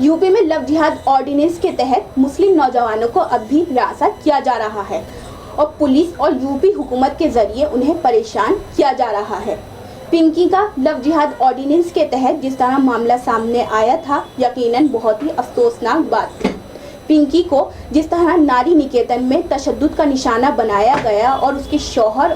UP में love जिहाद ordinance के तहत मुस्लिम नौजवानों को अब भी हिरासत किया जा रहा है और पुलिस और यूपी हुकूमत के जरिए उन्हें परेशान किया जा रहा है। पिंकी का लव जिहाद ऑर्डिनेंस के तहत जिस तरह मामला सामने आया था, यकीनन बहुत ही अफसोसनाक बात थी। पिंकी को जिस तरह नारी निकेतन में तशद्दुद का निशाना बनाया गया और उसके शौहर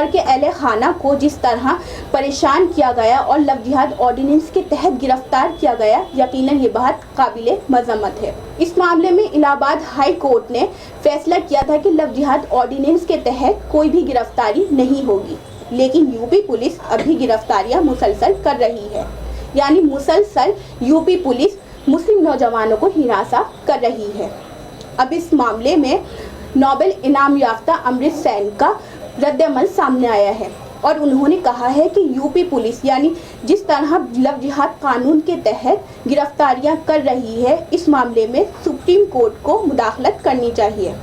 के अहले खाना को जिस तरह परेशान किया गया और लव जिहाद ऑर्डिनेंस के तहत गिरफ्तार किया गया, यकीनन ये बात काबिले मजम्मत है। इस मामले में इलाहाबाद हाई कोर्ट ने फैसला किया था कि लव जिहाद ऑर्डिनेंस के तहत कोई भी गिरफ्तारी नहीं होगी, लेकिन यूपी पुलिस अभी गिरफ्तारियां मुसलसल कर रही है। यानी मुसलसल यूपी पुलिस मुस्लिम नौजवानों को हिरासत कर रही है। अब इस मामले में नोबेल इनाम याफ्ता अमृत सैन का रद्द-ए-अमल सामने आया है और उन्होंने कहा है कि यूपी पुलिस यानी जिस तरह लव जिहाद कानून के तहत गिरफ्तारियां कर रही है, इस मामले में सुप्रीम कोर्ट को मुदाखलत करनी चाहिए।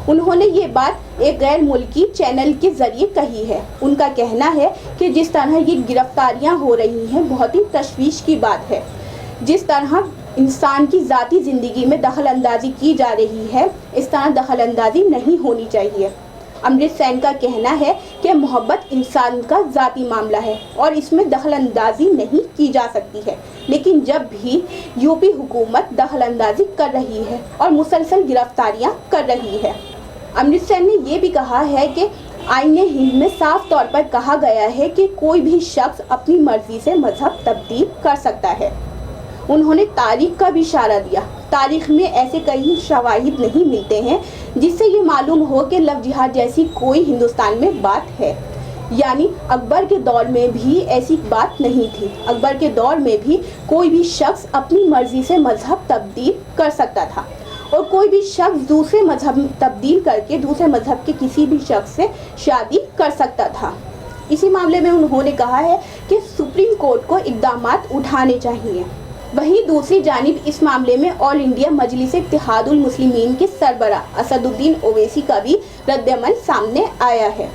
उन्होंने ये बात एक गैर मुल्की चैनल के ज़रिए कही है। उनका कहना है कि जिस तरह ये गिरफ्तारियां हो रही हैं, बहुत ही तशवीश की बात है। जिस तरह इंसान की ज़ाती ज़िंदगी में दखल अंदाजी की जा रही है, इस तरह दखल अंदाजी नहीं होनी चाहिए। अमृत सैन का कहना है कि मोहब्बत इंसान का ज़ाती मामला है और इसमें दखल अंदाजी नहीं की जा सकती है, लेकिन जब भी यूपी हुकूमत दखल अंदाजी कर रही है और मुसलसल गिरफ्तारियां कर रही है। अमृत सैन ने ये भी कहा है कि आईने हिंद में साफ तौर पर कहा गया है कि कोई भी शख्स अपनी मर्जी से मजहब तब्दील कर सकता है। उन्होंने तारीख का भी इशारा दिया। तारीख में ऐसे कई शवाहिद नहीं मिलते हैं जिससे ये मालूम हो कि लव जिहाद जैसी कोई हिंदुस्तान में बात है। यानी अकबर के दौर में भी ऐसी बात नहीं थी। अकबर के दौर में भी कोई भी शख्स अपनी मर्जी से मजहब तब्दील कर सकता था और कोई भी शख्स दूसरे मजहब तब्दील करके दूसरे मजहब के किसी भी शख्स से शादी कर सकता था। इसी मामले में उन्होंने कहा है कि सुप्रीम कोर्ट को इक़दामात उठाने चाहिए। वहीं दूसरी जानिब इस मामले में ऑल इंडिया मजलिस इत्तेहादुल मुस्लिमीन के सरबरा असदुद्दीन ओवैसी का भी रद्द-ए-अमल सामने आया है।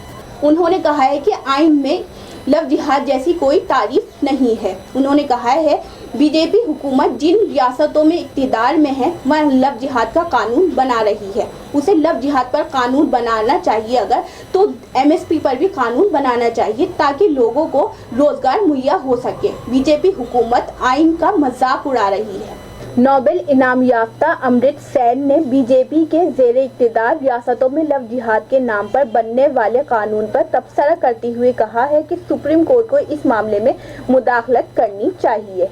उन्होंने कहा है कि आइन में लव जिहाद जैसी कोई तारीफ नहीं है। उन्होंने कहा है बीजेपी हुकूमत जिन रियासतों में इक़्तिदार में है वह लव जिहाद का कानून बना रही है। उसे लव जिहाद पर कानून बनाना चाहिए, अगर तो एमएसपी पर भी कानून बनाना चाहिए ताकि लोगों को रोजगार मुहैया हो सके। बीजेपी हुकूमत आइन का मजाक उड़ा रही है। नोबेल इनाम याफ्ता अमृत सैन ने बीजेपी के ज़ेरे इक़्तिदार रियासतों में लव जिहाद के नाम पर बनने वाले कानून पर तबसरा करते हुए कहा है कि सुप्रीम कोर्ट को इस मामले में मुदाखलत करनी चाहिए।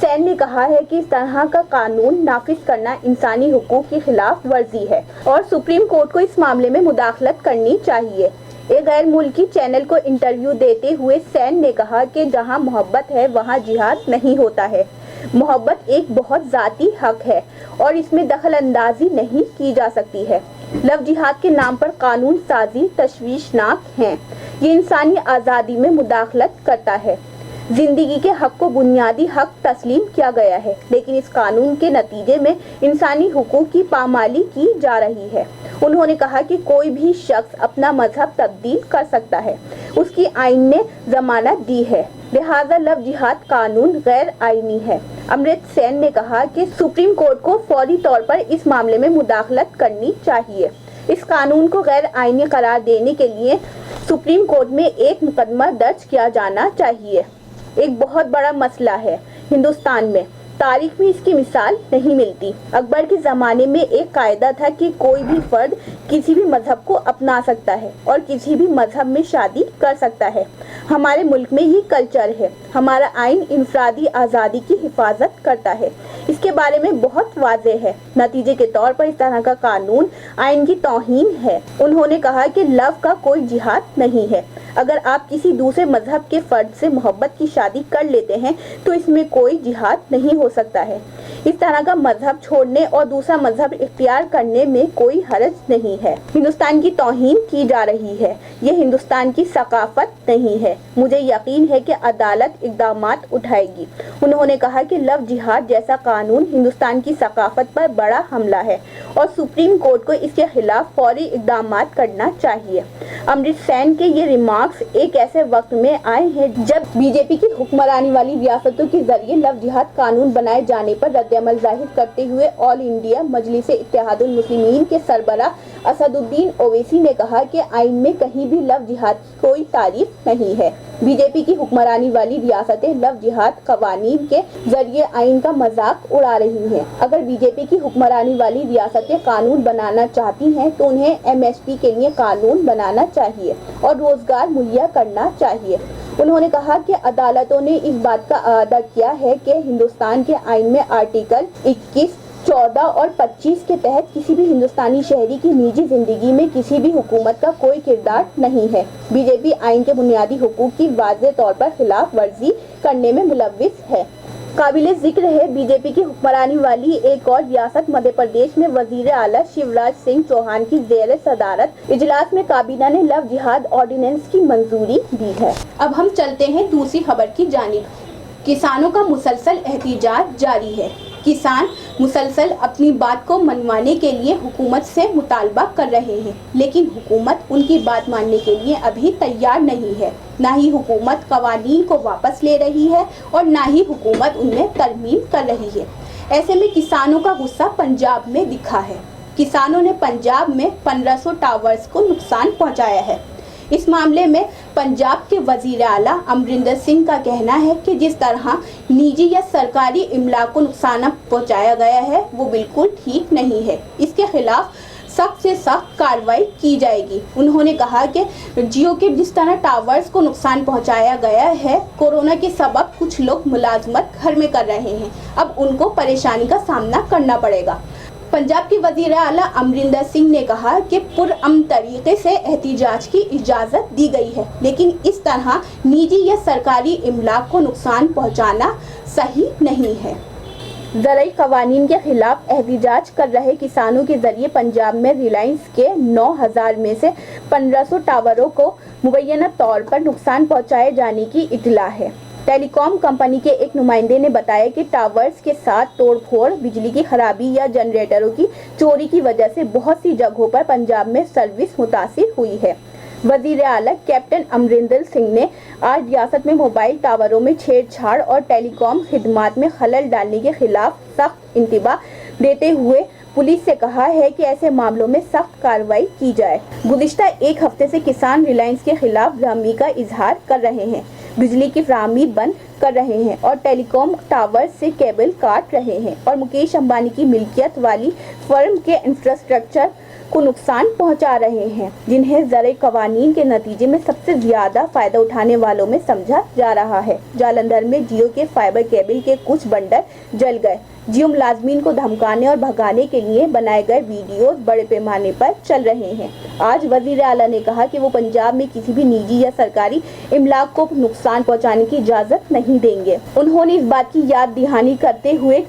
सैन ने कहा है कि इस तरह का कानून नाफिज करना इंसानी हुकूक की खिलाफ वर्जी है और सुप्रीम कोर्ट को इस मामले में मुदाखलत करनी चाहिए। एक गैर मुल्की चैनल को इंटरव्यू देते हुए सैन ने कहा कि जहां मोहब्बत है वहां जिहाद नहीं होता है। मोहब्बत एक बहुत ज़ाती हक है और इसमें दखल अंदाजी नहीं की जा सकती है। लव जिहाद के नाम पर कानून साजी तशवीशनाक है। ये इंसानी आज़ादी में मुदाखलत करता है। जिंदगी के हक को बुनियादी हक तस्लीम किया गया है, लेकिन इस कानून के नतीजे में इंसानी हुकूक की पामाली की जा रही है। उन्होंने कहा कि कोई भी शख्स अपना मजहब तब्दील कर सकता है, उसकी आइन ने जमानत दी है, लिहाजा लव जिहाद कानून गैर आइनी है। अमृत सैन ने कहा कि सुप्रीम कोर्ट को फौरी तौर पर इस मामले में मुदाखलत करनी चाहिए। इस कानून को गैर आइनी करार देने के लिए सुप्रीम कोर्ट में एक मुकदमा दर्ज किया जाना चाहिए। एक बहुत बड़ा मसला है हिंदुस्तान में, तारीख में इसकी मिसाल नहीं मिलती। अकबर के ज़माने में एक कायदा था कि कोई भी फर्द किसी भी मजहब को अपना सकता है और किसी भी मजहब में शादी कर सकता है। हमारे मुल्क में ये कल्चर है। हमारा आइन इंफरादी आज़ादी की हिफाजत करता है। इसके बारे में बहुत वाज़ेह है। नतीजे के तौर पर इस तरह का कानून आइन की तौहीन है। उन्होंने कहा कि लव का कोई जिहाद नहीं है। अगर आप किसी दूसरे मजहब के फर्द से मोहब्बत की शादी कर लेते हैं तो इसमें कोई जिहाद नहीं हो सकता है। इस तरह का मजहब छोड़ने और दूसरा मजहब इख्तियार करने में कोई हर्ज नहीं है। हिंदुस्तान की तौहीन की जा रही है। ये हिंदुस्तान की सकाफत नहीं है। मुझे यकीन है कि अदालत इक़दामात उठाएगी। उन्होंने कहा कि लव जिहाद जैसा कानून हिंदुस्तान की सकाफत पर बड़ा हमला है और सुप्रीम कोर्ट को इसके खिलाफ फौरी इक़दामात करना चाहिए। अमृत सैन के ये रिमार्क्स एक ऐसे वक्त में आए हैं जब बीजेपी की हुक्मरानी वाली रियासतों के जरिए लव जिहाद कानून बनाए जाने पर रद्द رد عمل ظاہر کرتے ہوئے آل انڈیا مجلس اتحاد المسلمین کے سربراہ اسد الدین اویسی نے کہا کہ آئین میں کہیں بھی لفظ جہاد کی کوئی تعریف نہیں ہے۔ بی جے پی کی حکمرانی والی ریاستیں لفظ جہاد قوانین کے ذریعے آئین کا مذاق اڑا رہی ہیں۔ اگر بی جے پی کی حکمرانی والی ریاستیں قانون بنانا چاہتی ہیں تو انہیں ایم ایس پی کے لیے قانون بنانا چاہیے اور روزگار مہیا کرنا چاہیے۔ انہوں نے کہا کہ عدالتوں نے اس بات کا اعادہ کیا ہے کہ ہندوستان کے آئین میں آرٹیکل 21، 14 اور 25 کے تحت کسی بھی ہندوستانی شہری کی نجی زندگی میں کسی بھی حکومت کا کوئی کردار نہیں ہے۔ بی جے پی آئین کے بنیادی حقوق کی واضح طور پر خلاف ورزی کرنے میں ملوث ہے۔ قابل ذکر ہے بی جے پی کی حکمرانی والی ایک اور ریاست مدھیہ پردیش میں وزیر اعلیٰ شیوراج سنگھ چوہان کی زیر صدارت اجلاس میں کابینہ نے لفظ جہاد آرڈیننس کی منظوری دی ہے۔ اب ہم چلتے ہیں دوسری خبر کی جانب۔ کسانوں کا مسلسل احتجاج جاری ہے۔ کسان مسلسل اپنی بات کو منوانے کے لیے حکومت سے مطالبہ کر رہے ہیں، لیکن حکومت ان کی بات ماننے کے لیے ابھی تیار نہیں ہے۔ نہ ہی حکومت قوانین کو واپس لے رہی ہے اور نہ ہی حکومت ان میں ترمیم کر رہی ہے۔ ایسے میں کسانوں کا غصہ پنجاب میں دکھا ہے۔ کسانوں نے پنجاب میں 1500 ٹاورز کو نقصان پہنچایا ہے۔ اس معاملے میں پنجاب کے وزیر اعلیٰ امرندر سنگھ کا کہنا ہے کہ جس طرح نجی یا سرکاری املاک کو نقصان پہنچایا گیا ہے وہ بالکل ٹھیک نہیں ہے۔ اس کے خلاف سخت سے سخت کارروائی کی جائے گی۔ انہوں نے کہا کہ جیو کے جس طرح ٹاورز کو نقصان پہنچایا گیا ہے، کورونا کے سبب کچھ لوگ ملازمت گھر میں کر رہے ہیں، اب ان کو پریشانی کا سامنا کرنا پڑے گا۔ پنجاب کے وزیر اعلیٰ امرندر سنگھ نے کہا کہ پرامن طریقے سے احتجاج کی اجازت دی گئی ہے، لیکن اس طرح نجی یا سرکاری املاک کو نقصان پہنچانا صحیح نہیں ہے۔ زرعی قوانین کے خلاف احتجاج کر رہے کسانوں کے ذریعے پنجاب میں ریلائنس کے 9000 میں سے 1500 ٹاوروں کو مبینہ طور پر نقصان پہنچائے جانے کی اطلاع ہے۔ ٹیلی کام کمپنی کے ایک نمائندے نے بتایا کہ ٹاورز کے ساتھ توڑ پھوڑ، بجلی کی خرابی یا جنریٹروں کی چوری کی وجہ سے بہت سی جگہوں پر پنجاب میں سروس متاثر ہوئی ہے۔ وزیر اعلیٰ کیپٹن امرندر سنگھ نے آج ریاست میں موبائل ٹاوروں میں چھیڑ چھاڑ اور ٹیلی کام خدمات میں خلل ڈالنے کے خلاف سخت انتباہ دیتے ہوئے پولیس سے کہا ہے کہ ایسے معاملوں میں سخت کارروائی کی جائے۔ گزشتہ ایک ہفتے سے کسان ریلائنس کے خلاف برہمی کا اظہار کر رہے ہیں، بجلی کی فراہمی بند کر رہے ہیں اور ٹیلی کام ٹاور سے کیبل کاٹ رہے ہیں اور مکیش امبانی کی ملکیت والی فرم کے انفراسٹرکچر کو نقصان پہنچا رہے ہیں، جنہیں زرعی قوانین کے نتیجے میں سب سے زیادہ فائدہ اٹھانے والوں میں سمجھا جا رہا ہے۔ جالندھر میں جیو کے فائبر کیبل کے کچھ بنڈل جل گئے۔ جیو ملازمین کو دھمکانے اور بھگانے کے لیے بنائے گئے ویڈیوز بڑے پیمانے پر چل رہے ہیں۔ آج وزیر اعلیٰ نے کہا کہ وہ پنجاب میں کسی بھی نجی یا سرکاری املاک کو نقصان پہنچانے کی اجازت نہیں دیں گے۔ انہوں نے اس بات کی یاد دہانی کرتے ہوئے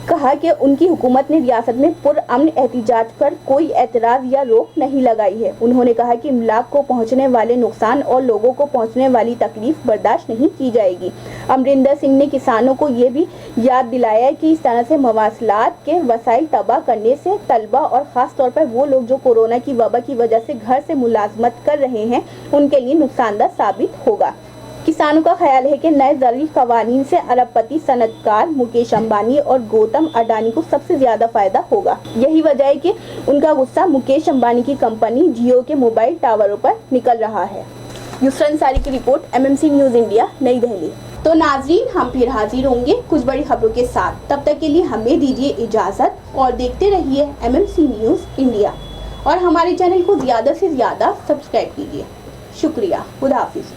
کہا کہ ان کی حکومت نے ریاست میں پرامن احتجاج پر کوئی اعتراض یا روک نہیں لگائی ہے۔ انہوں نے کہا کہ املاک کو پہنچنے والے نقصان اور لوگوں کو پہنچنے والی تکلیف برداشت نہیں کی جائے گی۔ امرندر سنگھ نے کسانوں کو یہ بھی یاد دلایا کہ اس طرح سے مواصلات کے وسائل تباہ کرنے سے طلبہ اور خاص طور پر وہ لوگ جو کورونا کی وبا کی وجہ سے گھر سے ملازمت کر رہے ہیں ان کے لیے نقصان دہ ثابت ہوگا۔ کسانوں کا خیال ہے کہ نئے زرعی قوانین سے ارب پتی صنعت کار مکیش امبانی اور گوتم اڈانی کو سب سے زیادہ فائدہ ہوگا۔ یہی وجہ ہے کہ ان کا غصہ مکیش امبانی کی کمپنی جیو کے موبائل ٹاوروں پر نکل رہا ہے۔ یسرا انصاری کی رپورٹ، MMC نیوز انڈیا، نئی دہلی۔ تو ناظرین، ہم پھر حاضر ہوں گے کچھ بڑی خبروں کے ساتھ، تب تک کے لیے ہمیں دیجیے اجازت اور دیکھتے رہیے MMC نیوز انڈیا اور ہمارے چینل کو زیادہ سے زیادہ سبسکرائب کیجیے۔ شکریہ، خدا حافظ۔